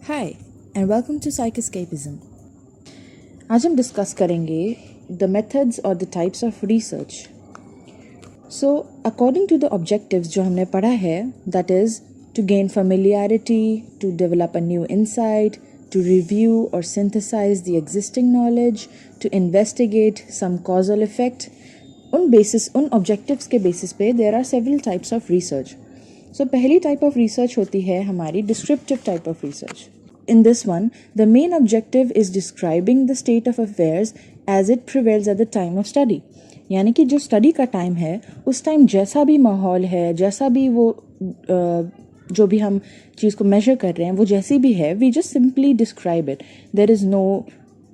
Hi and welcome to psychoscapism. आज हम discuss करेंगे द मेथड्स और the types of research. So according to the objectives जो हमने पढ़ा है, that is to gain familiarity, to develop a new insight, to review और synthesise the existing knowledge, to investigate some causal effect. उन objectives के basis पे there are several types of research. So पहली type of research होती है हमारी descriptive type of research. In this one, the main objective is describing the state of affairs as it prevails at the time of study. यानी कि जो study का time है उस टाइम जैसा भी माहौल है, जैसा भी वो जो भी हम चीज़ को मेजर कर रहे हैं वो जैसी भी है, we just simply describe it. There is no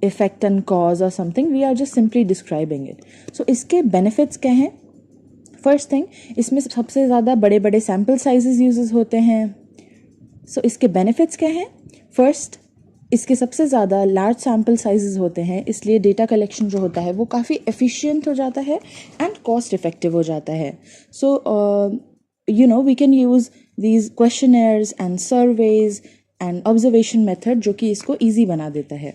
effect and cause और something, we are just simply describing it. So इसके बेनिफिट्स क्या हैं? फर्स्ट थिंग, इसमें सबसे ज़्यादा बड़े बड़े सैम्पल साइजेस यूजेस होते हैं. सो इसके बेनिफिट्स क्या हैं? फर्स्ट, इसके सबसे ज़्यादा लार्ज सैम्पल साइजेस होते हैं, इसलिए डेटा कलेक्शन जो होता है वो काफ़ी एफिशिएंट हो जाता है एंड कॉस्ट इफेक्टिव हो जाता है. So we can use these questionnaires and surveys and observation method जो कि इसको ईजी बना देता है.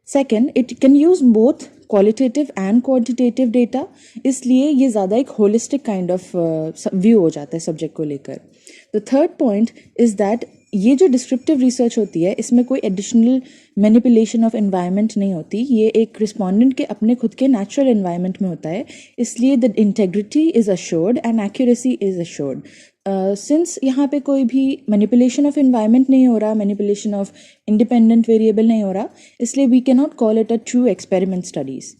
Second, it can use both qualitative and quantitative data, इसलिए ये ज़्यादा एक होलिस्टिक काइंड ऑफ व्यू हो जाता है सब्जेक्ट को लेकर. The third point is that ये जो डिस्क्रिप्टिव रिसर्च होती है इसमें कोई एडिशनल मैनिपुलेशन ऑफ एनवायरनमेंट नहीं होती. ये एक रिस्पोंडेंट के अपने खुद के नेचुरल एनवायरनमेंट में होता है, इसलिए the integrity is assured and accuracy is assured. Since यहाँ पे कोई भी मैनिपुलेशन ऑफ एनवायरनमेंट नहीं हो रहा, मैनिपुलेशन ऑफ इंडिपेंडेंट वेरिएबल नहीं हो रहा, इसलिए we can not call it a true experiment studies.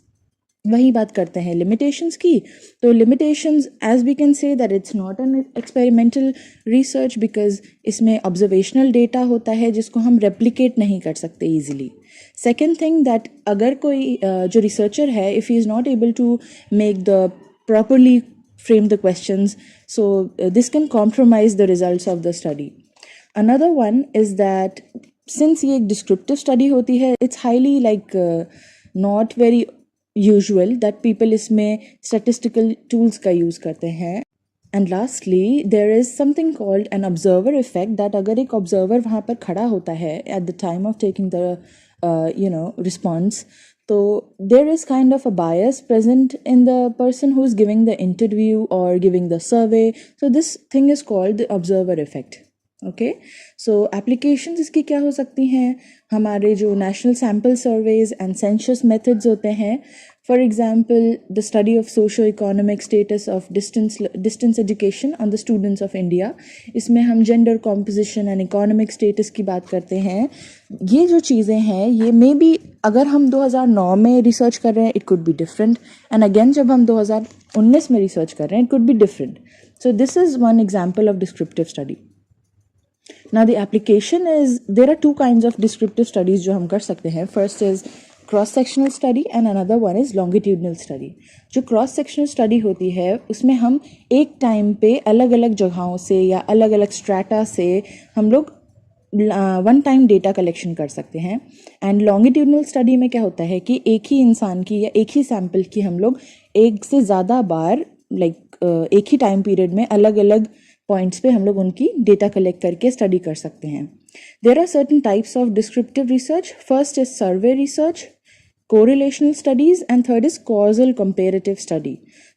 वही बात करते हैं लिमिटेशंस की. तो limitations, as we can say that it's not an experimental research because इसमें ऑब्जर्वेशनल डेटा होता है जिसको हम रेप्लिकेट नहीं कर सकते ईजिली. सेकेंड थिंग, दैट अगर कोई जो रिसर्चर है, if he is not able to make the properly frame the questions, so this can compromise the results of the study. Another one is that since ये एक descriptive study होती है, it's highly not very usual that people इसमें statistical tools का use करते हैं. And lastly, there is something called an observer effect, that अगर एक observer वहाँ पर खड़ा होता है at the time of taking the response, so there is kind of a bias present in the person who is giving the interview or giving the survey. So this thing is called the observer effect. Okay, so applications इसकी क्या हो सकती हैं? हमारे जो national sample surveys and census methods होते हैं, for example the study of socio-economic status of distance education on the students of India, इसमें हम gender composition and economic status की बात करते हैं. ये जो चीज़ें हैं ये मे बी अगर हम 2009 में रिसर्च कर रहे हैं, it could be different, and again जब हम 2019 में रिसर्च कर रहे हैं, it could be different. So this is one example of descriptive study. Now the application is, there are two kinds of descriptive studies जो हम कर सकते हैं. First is cross sectional study and another one is longitudinal study. जो cross sectional study होती है उसमें हम एक टाइम पे अलग अलग जगहों से या अलग अलग स्ट्रैटा से हम लोग वन टाइम डेटा कलेक्शन कर सकते हैं. एंड लॉन्गिट्यूडनल स्टडी में क्या होता है कि एक ही इंसान की या एक ही सैम्पल की हम लोग एक से ज़्यादा बार एक ही टाइम पीरियड में अलग अलग पॉइंट्स पे हम लोग उनकी डेटा कलेक्ट करके स्टडी कर सकते हैं. There are certain types of descriptive research. First is survey research, correlational studies, and third is causal comparative study.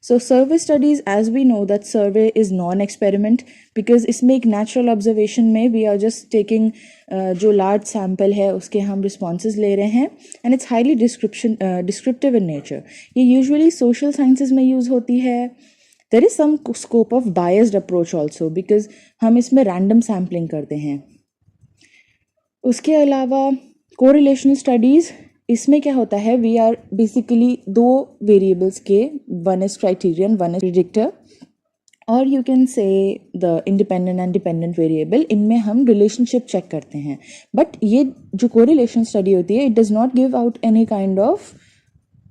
So survey studies, as we know that survey is non-experiment because इसमें एक natural observation में we are just taking जो large sample है उसके हम responses ले रहे हैं, and it's highly descriptive in nature. ये usually social sciences में use होती है. There is some scope of biased approach also because हम इसमें random sampling करते हैं. उसके अलावा correlational studies, इसमें क्या होता है, वी आर बेसिकली दो वेरिएबल्स के, one is criterion, one is predictor, और you can say the independent and dependent variable, इनमें हम रिलेशनशिप चेक करते हैं. बट ये जो कोरिलेशन स्टडी होती है, it does not give out any kind of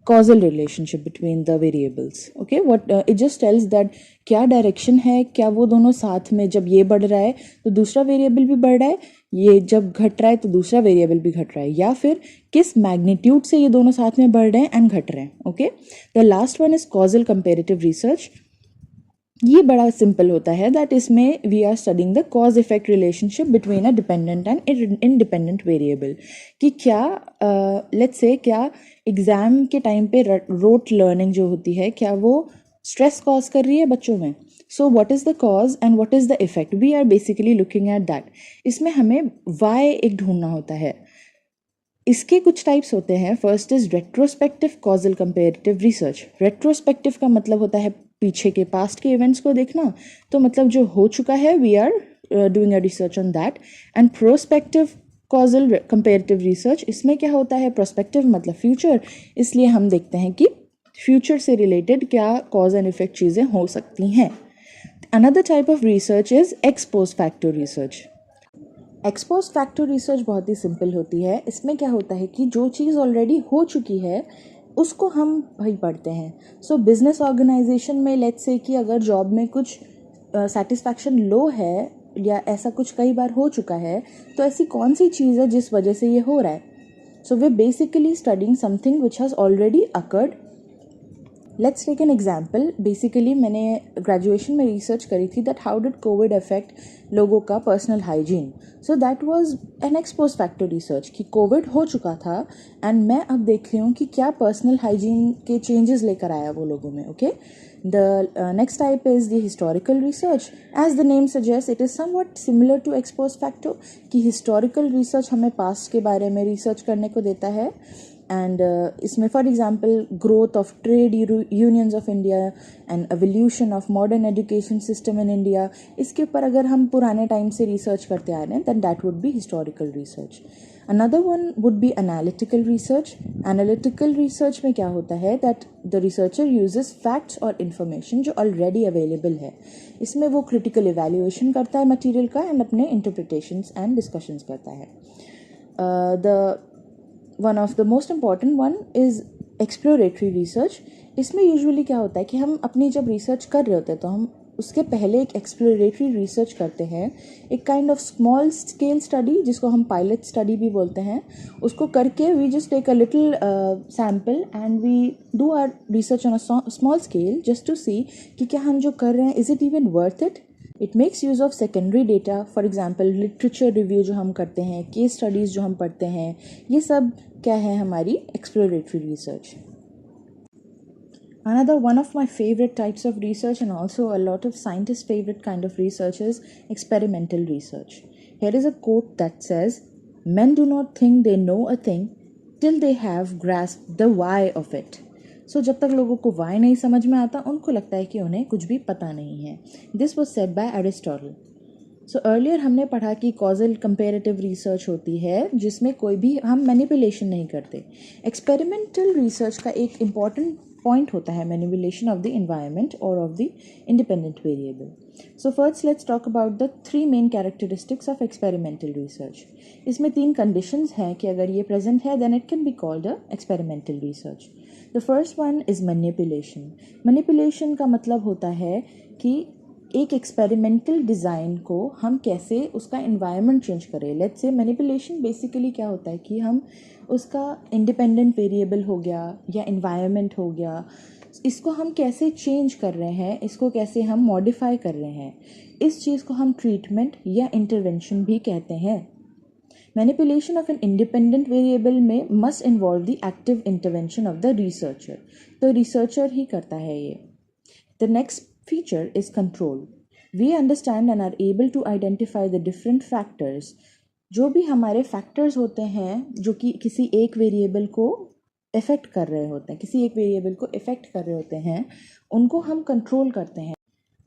causal relationship between the variables. Okay, what it just tells that क्या direction है, क्या वो दोनों साथ में, जब ये बढ़ रहा है तो दूसरा वेरिएबल भी बढ़ रहा है, ये जब घट रहा है तो दूसरा वेरिएबल भी घट रहा है, या फिर किस मैग्नीट्यूड से ये दोनों साथ में बढ़ रहे हैं एंड घट रहे हैं. Okay, the last one is causal comparative research. ये बड़ा सिंपल होता है दैट इसमें we are studying the cause effect relationship between a dependent and independent variable कि क्या लेट्स से क्या एग्ज़ाम के टाइम पे रोट लर्निंग जो होती है क्या वो स्ट्रेस कॉज कर रही है बच्चों में. So what is the cause and what is the effect, we are basically looking at that. इसमें हमें वाई एक ढूंढना होता है. इसके कुछ टाइप्स होते हैं. First is retrospective causal comparative research. Retrospective का मतलब होता है पीछे के पास्ट के इवेंट्स को देखना, तो मतलब जो हो चुका है we are doing a research on that. And prospective causal comparative research, इसमें क्या होता है, प्रोस्पेक्टिव मतलब फ्यूचर, इसलिए हम देखते हैं कि फ्यूचर से रिलेटेड क्या कॉज एंड इफेक्ट चीज़ें हो सकती हैं. Another type of research is expose facto research. Expose facto research बहुत ही सिंपल होती है. इसमें क्या होता है कि जो चीज़ ऑलरेडी हो चुकी है उसको हम भाई पढ़ते हैं. सो बिजनेस ऑर्गेनाइजेशन में लेट्स से कि अगर जॉब में कुछ सेटिस्फैक्शन लो है या ऐसा कुछ कई बार हो चुका है, तो ऐसी कौन सी चीज़ है जिस वजह से ये हो रहा है. So we basically studying something which has already occurred. Let's take an example. Basically मैंने ग्रेजुएशन में रिसर्च करी थी that how did COVID affect लोगों का personal hygiene. So that was an ex post facto research कि कोविड हो चुका था एंड मैं अब देख रही हूँ कि क्या पर्सनल हाइजीन के चेंजेस लेकर आया वो लोगों में. Okay, the next type is the historical research. As the name suggest it is something similar to expose factor कि हिस्टोरिकल रिसर्च हमें पास्ट के बारे में रिसर्च करने को देता है. एंड इसमें for example growth of trade unions of India and evolution of modern education system in India, इसके ऊपर अगर हम पुराने टाइम से रिसर्च करते आ रहे हैं then that would be historical research. Another one would be analytical research. Analytical research में क्या होता है that the researcher uses facts और इन्फॉर्मेशन जो ऑलरेडी अवेलेबल है. इसमें वो क्रिटिकल इवैल्यूएशन करता है मटेरियल का एंड अपने इंटरप्रिटेशंस एंड डिस्कशंस करता है. The one of the most important one is exploratory research. इसमें यूजुअली क्या होता है कि हम अपनी जब रिसर्च कर रहे होते हैं तो हम उसके पहले एक एक्सप्लोरेटरी रिसर्च करते हैं, एक kind of small scale study जिसको हम पायलट स्टडी भी बोलते हैं. उसको करके we just take a little sample and we do our research on a small scale just to see कि क्या हम जो कर रहे हैं is it even worth it. It makes use of secondary data. For example literature review जो हम करते हैं, केस स्टडीज़ जो हम पढ़ते हैं, ये सब क्या है हमारी exploratory research. Another one of my favorite types of research and also a lot of scientists' favorite kind of research is experimental research. Here is a quote that says, "Men do not think they know a thing till they have grasped the why of it." So जब तक लोगों को why नहीं समझ में आता उनको लगता है कि उन्हें कुछ भी पता नहीं है. This was said by Aristotle. So earlier हमने पढ़ा कि कॉजल कंपेरेटिव रिसर्च होती है जिसमें कोई भी हम मैनिपुलेशन नहीं करते. एक्सपेरिमेंटल रिसर्च का एक इम्पॉर्टेंट पॉइंट होता है मैनिपुलेशन ऑफ द इन्वायरमेंट और of the independent variable. So first let's talk about the 3 main characteristics of experimental research. इसमें 3 कंडीशंस हैं कि अगर ये प्रेजेंट है then it can be called a experimental research. The first one is manipulation. Manipulation का मतलब होता है कि एक एक्सपेरिमेंटल डिज़ाइन को हम कैसे उसका इन्वायरमेंट चेंज करें. लेट्स से मैनिपुलेशन बेसिकली क्या होता है कि हम उसका इंडिपेंडेंट वेरिएबल हो गया या इन्वायरमेंट हो गया, इसको हम कैसे चेंज कर रहे हैं, इसको कैसे हम मॉडिफाई कर रहे हैं. इस चीज़ को हम ट्रीटमेंट या इंटरवेंशन भी कहते हैं. Manipulation of an independent variable में must involve the active intervention of the researcher. तो रिसर्चर ही करता है ये. The next feature is control. We understand and are able to identify the different factors. जो भी हमारे फैक्टर्स होते हैं जो कि किसी एक वेरिएबल को इफ़ेक्ट कर रहे होते हैं, किसी एक वेरिएबल को इफ़ेक्ट कर रहे होते हैं, उनको हम कंट्रोल करते हैं.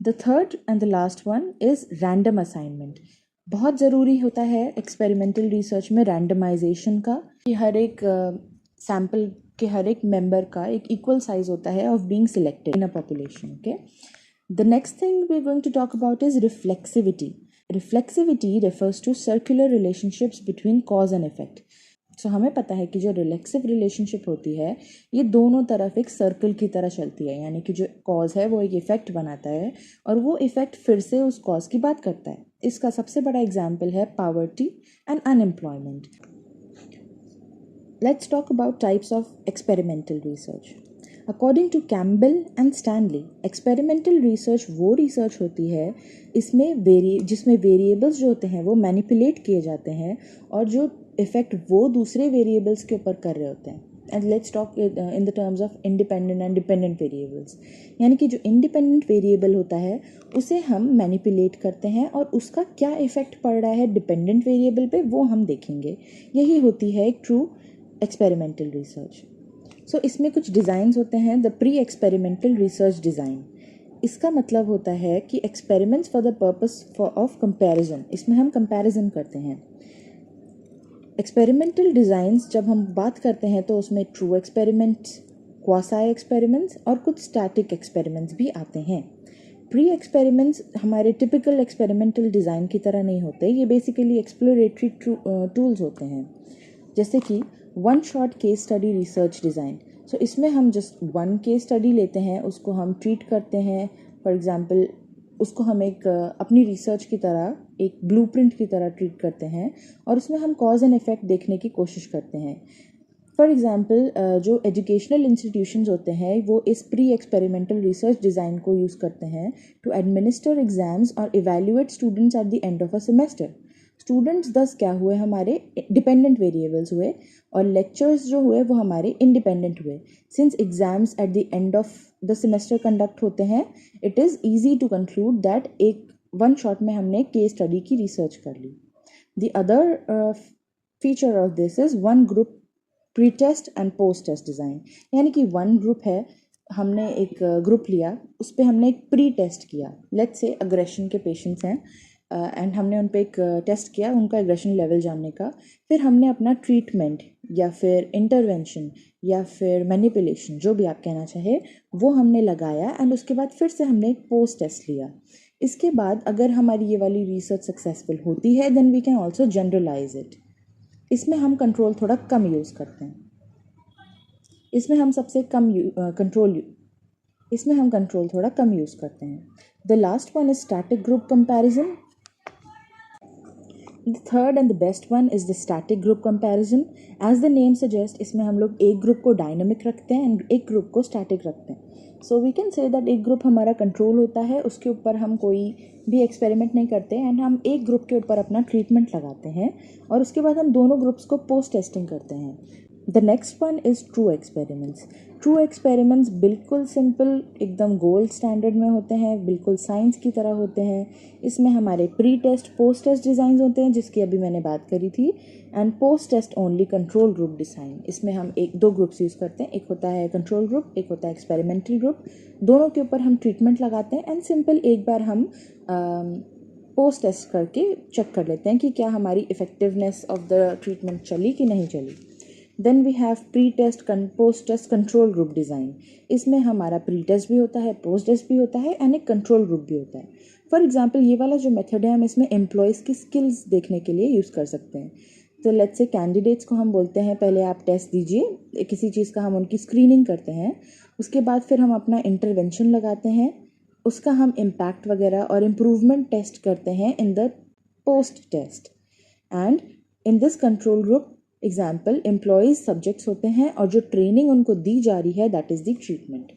The third and the last one is random assignment. बहुत ज़रूरी होता है एक्सपेरिमेंटल रिसर्च में रैंडमाइजेशन का कि हर एक सैम्पल के हर एक मेंबर का एक इक्वल साइज होता है of being selected in a population. Okay, the next thing we are going to talk about is reflexivity. Reflexivity refers to circular relationships between cause and effect. So हमें पता है कि जो reflexive relationship होती है ये दोनों तरफ एक सर्कल की तरह चलती है, यानी कि जो कॉज है वो एक इफ़ेक्ट बनाता है और वो इफ़ेक्ट फिर से उस कॉज की बात करता है. इसका सबसे बड़ा एग्जाम्पल है poverty and unemployment. Let's talk about types of experimental research. According to Campbell and Stanley, experimental research वो रिसर्च होती है जिसमें वेरिएबल्स जो होते हैं वो मैनिपुलेट किए जाते हैं और जो इफ़ेक्ट वो दूसरे वेरिएबल्स के ऊपर कर रहे होते हैं. And let's talk in the terms of independent and dependent variables. यानी कि जो इंडिपेंडेंट वेरिएबल होता है उसे हम मैनिपुलेट करते हैं और उसका क्या इफ़ेक्ट पड़ रहा है डिपेंडेंट वेरिएबल पे वो हम देखेंगे. यही होती है एक ट्रू एक्सपेरिमेंटल रिसर्च. सो इसमें कुछ डिज़ाइंस होते हैं. The pre experimental research design, इसका मतलब होता है कि experiments for the purpose of comparison. इसमें हम कंपैरिजन करते हैं. एक्सपेरिमेंटल डिज़ाइंस जब हम बात करते हैं तो उसमें ट्रू एक्सपेरिमेंट्स, क्वासाई एक्सपेरिमेंट्स और कुछ स्टैटिक एक्सपेरिमेंट्स भी आते हैं. प्री एक्सपेरिमेंट्स हमारे टिपिकल एक्सपेरिमेंटल डिज़ाइन की तरह नहीं होते. ये बेसिकली एक्सप्लोरेटरी टूल्स होते हैं, जैसे कि one shot case study research design. So इसमें हम जस्ट वन केस स्टडी लेते हैं, उसको हम ट्रीट करते हैं. फॉर एग्ज़ाम्पल उसको हम एक अपनी रिसर्च की तरह, एक ब्लूप्रिंट की तरह ट्रीट करते हैं और उसमें हम कॉज एंड इफ़ेक्ट देखने की कोशिश करते हैं. फॉर एग्ज़ाम्पल जो एजुकेशनल इंस्टीट्यूशंस होते हैं वो इस प्री एक्सपेरिमेंटल रिसर्च डिज़ाइन को यूज़ करते हैं टू एडमिनिस्टर एग्ज़ाम्स और evaluate students eight the end of a semester. Students 10 क्या हुए, हमारे डिपेंडेंट वेरिएबल्स हुए और लेक्चर्स जो हुए वो हमारे इंडिपेंडेंट हुए. Since exams at the end of the semester conduct होते हैं, it is easy to conclude that एक वन शॉट में हमने केस स्टडी की रिसर्च कर ली. The other feature of this is one group pre test and post test design. यानी कि वन ग्रुप है, हमने एक ग्रुप लिया, उस पर हमने एक प्री टेस्ट किया. लेट्स से अग्रेशन के पेशेंट्स हैं एंड हमने उन पर एक टेस्ट किया उनका एग्रेशन लेवल जानने का. फिर हमने अपना ट्रीटमेंट या फिर इंटरवेंशन या फिर मैनिपुलेशन, जो भी आप कहना चाहे, वो हमने लगाया एंड उसके बाद फिर से हमने एक पोस्ट टेस्ट लिया. इसके बाद अगर हमारी ये वाली रिसर्च सक्सेसफुल होती है then we can also generalise it. इसमें हम कंट्रोल थोड़ा कम यूज़ करते हैं. इसमें हम कंट्रोल थोड़ा कम यूज़ करते हैं. The last one is static group comparison. The third and the best one is the static group comparison. As the name suggests, इसमें हम लोग एक ग्रुप को डायनामिक रखते हैं एंड एक ग्रुप को स्टैटिक रखते हैं. So we can say that एक ग्रुप हमारा कंट्रोल होता है, उसके ऊपर हम कोई भी एक्सपेरिमेंट नहीं करते एंड हम एक ग्रुप के ऊपर अपना ट्रीटमेंट लगाते हैं और उसके बाद हम दोनों ग्रुप्स को पोस्ट टेस्टिंग करते हैं. The next one is true experiments. True experiments बिल्कुल सिंपल, एकदम गोल्ड स्टैंडर्ड में होते हैं, बिल्कुल साइंस की तरह होते हैं. इसमें हमारे pre test post test design होते हैं जिसकी अभी मैंने बात करी थी, and post test only control group design. इसमें हम दो ग्रुप्स यूज़ करते हैं, एक होता है कंट्रोल ग्रुप, एक होता है एक्सपेरिमेंटल ग्रुप. दोनों के ऊपर हम ट्रीटमेंट लगाते हैं एंड सिंपल एक बार हम पोस्ट टेस्ट करके चेक कर लेते हैं कि क्या हमारी इफ़ेक्टिवनेस ऑफ द ट्रीटमेंट चली कि नहीं चली. Then we have pre test post test control group design. इसमें हमारा प्री टेस्ट भी होता है, पोस्ट टेस्ट भी होता है एंड एक कंट्रोल ग्रुप भी होता है. फॉर एग्जांपल ये वाला जो मेथड है हम इसमें एम्प्लॉयज़ की स्किल्स देखने के लिए यूज़ कर सकते हैं. तो लेट्स से कैंडिडेट्स को हम बोलते हैं पहले आप टेस्ट दीजिए, किसी चीज़ का हम उनकी स्क्रीनिंग करते हैं, उसके बाद फिर हम अपना इंटरवेंशन लगाते हैं, उसका हम इम्पैक्ट वगैरह और इम्प्रूवमेंट टेस्ट करते हैं in the post test. And in this control group example employees subjects होते हैं और जो ट्रेनिंग उनको दी जा रही है that is the treatment.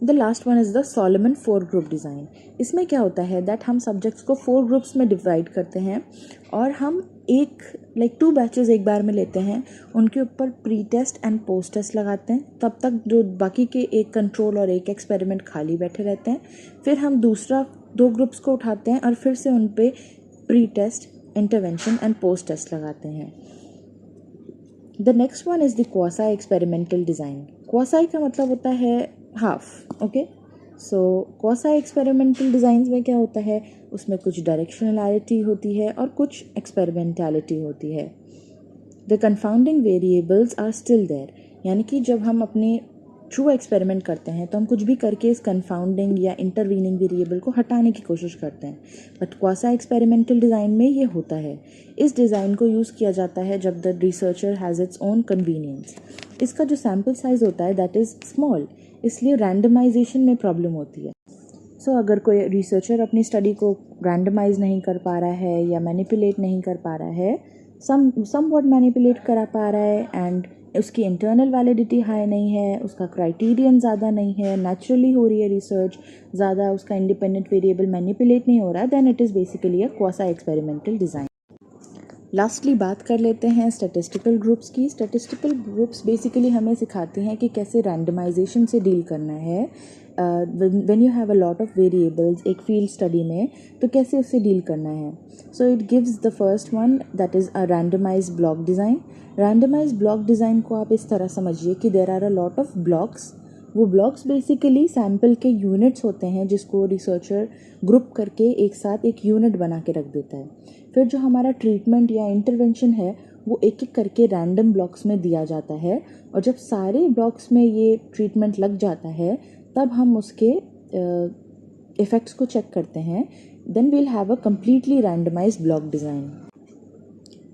The last one is the Solomon 4 group design. इसमें क्या होता है दैट हम सब्जेक्ट्स को 4 ग्रुप्स में डिवाइड करते हैं और हम एक 2 बैचेस एक बार में लेते हैं, उनके ऊपर pre test and post test लगाते हैं. तब तक जो बाकी के एक कंट्रोल और एक एक्सपेरिमेंट खाली बैठे रहते हैं. फिर हम दूसरा 2 ग्रुप्स को उठाते हैं और फिर से उन पे pre test, intervention and post test लगाते हैं. The next one is the quasi experimental design. Quasi का मतलब होता है half. Okay, so quasi experimental designs में क्या होता है, उसमें कुछ डायरेक्शनलिटी होती है और कुछ एक्सपेरिमेंटलिटी होती है. The confounding variables are still there. यानी कि जब हम अपने ट्रू एक्सपेरिमेंट करते हैं तो हम कुछ भी करके इस कन्फाउंडिंग या इंटरवीनिंग वेरिएबल को हटाने की कोशिश करते हैं. बट क्वासा एक्सपेरिमेंटल डिज़ाइन में ये होता है. इस डिज़ाइन को यूज़ किया जाता है जब the researcher has its own convenience. इसका जो सैम्पल साइज़ होता है दैट इज़ स्मॉल, इसलिए रैंडमाइजेशन में प्रॉब्लम होती है. सो अगर कोई रिसर्चर अपनी स्टडी को रैंडमाइज नहीं कर पा रहा है या मैनिपुलेट नहीं कर पा रहा है समवॉट मैनिपुलेट करा पा रहा है एंड उसकी इंटरनल वैलिडिटी हाई नहीं है, उसका क्राइटेरियन ज़्यादा नहीं है, नेचुरली हो रही है रिसर्च, ज़्यादा उसका इंडिपेंडेंट वेरिएबल मैनिपुलेट नहीं हो रहा, then it is basically a quasi experimental design. Lastly बात कर लेते हैं स्टैटिस्टिकल ग्रुप्स की। स्टैटिस्टिकल ग्रुप्स बेसिकली हमें सिखाती हैं कि कैसे रैंडमाइजेशन से डील करना है। When you have a lot of variables एक फील्ड स्टडी में, तो कैसे उससे डील करना है। So it gives the first one, that is a randomise block design. Randomise block design को आप इस तरह समझिए कि there are a lot of blocks. वो ब्लॉक्स बेसिकली सैम्पल के यूनिट्स होते हैं जिसको रिसर्चर ग्रुप करके एक साथ एक यूनिट बना के रख देता है। फिर जो हमारा ट्रीटमेंट या इंटरवेंशन है वो एक एक करके रैंडम ब्लॉक्स में दिया जाता है, और जब सारे ब्लॉक्स में ये ट्रीटमेंट लग जाता है तब हम उसके इफ़ेक्ट्स को चेक करते हैं। Then we'll have a completely randomise block design.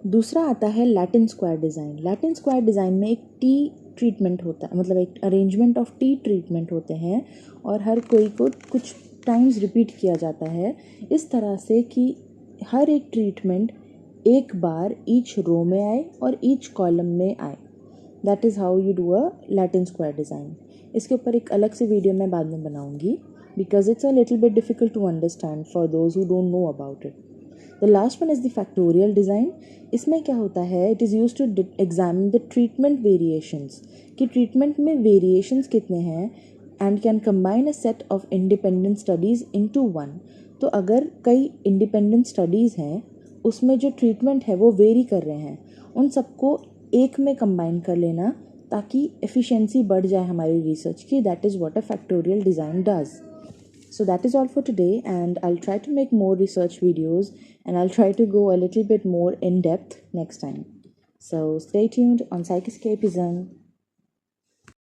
दूसरा आता है Latin square design. Latin square design में एक टी ट्रीटमेंट होता है, मतलब एक अरेंजमेंट ऑफ टी ट्रीटमेंट होते हैं, और हर कोई को कुछ टाइम्स रिपीट किया जाता है इस तरह से कि हर एक ट्रीटमेंट एक बार ईच रो में आए और ईच कॉलम में आए। That is how you do a Latin square design. इसके ऊपर एक अलग से वीडियो मैं बाद में बनाऊंगी, because it's a little bit difficult to understand for those who don't know about it. The last one is the factorial design. इसमें क्या होता है, it is use to examine the treatment variations, कि treatment में variations कितने हैं, and can combine a set of independent studies into one. तो अगर कई इंडिपेंडेंट स्टडीज़ हैं उसमें जो ट्रीटमेंट है वो वेरी कर रहे हैं, उन सबको एक में कंबाइन कर लेना ताकि एफिशिएंसी बढ़ जाए हमारी रिसर्च की। That is what a factorial design does. So that is all for today, and I'll try to make more research videos, and I'll try to go a little bit more in depth next time. So stay tuned on Psychescapism.